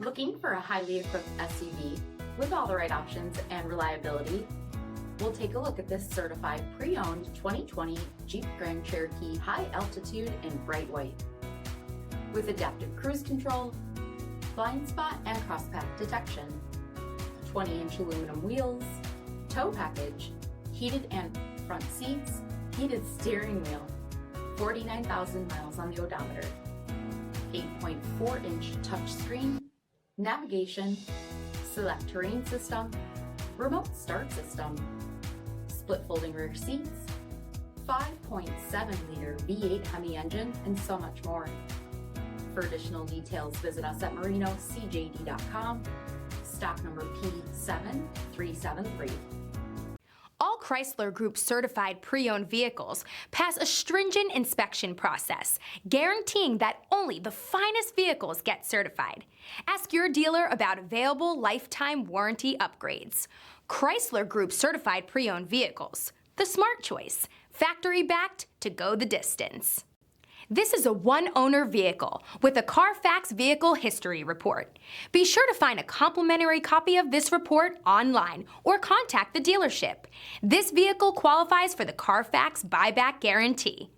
Looking for a highly equipped SUV with all the right options and reliability? We'll take a look at this certified pre-owned 2020 Jeep Grand Cherokee High Altitude in bright white. With adaptive cruise control, blind spot and crosspath detection, 20-inch aluminum wheels, tow package, heated and front seats, heated steering wheel, 49,000 miles on the odometer, 8.4-inch touchscreen, navigation, SELEC-TERRAIN system, remote start system, split folding rear seats, 5.7-liter V8 HEMI engine, and so much more. For additional details, visit us at marinocjd.com, stock number P7373. All Chrysler Group certified pre-owned vehicles pass a stringent inspection process, guaranteeing that only the finest vehicles get certified. Ask your dealer about available lifetime warranty upgrades. Chrysler Group certified pre-owned vehicles, the smart choice, factory backed to go the distance. This is a one-owner vehicle with a Carfax Vehicle History Report. Be sure to find a complimentary copy of this report online or contact the dealership. This vehicle qualifies for the Carfax Buyback Guarantee.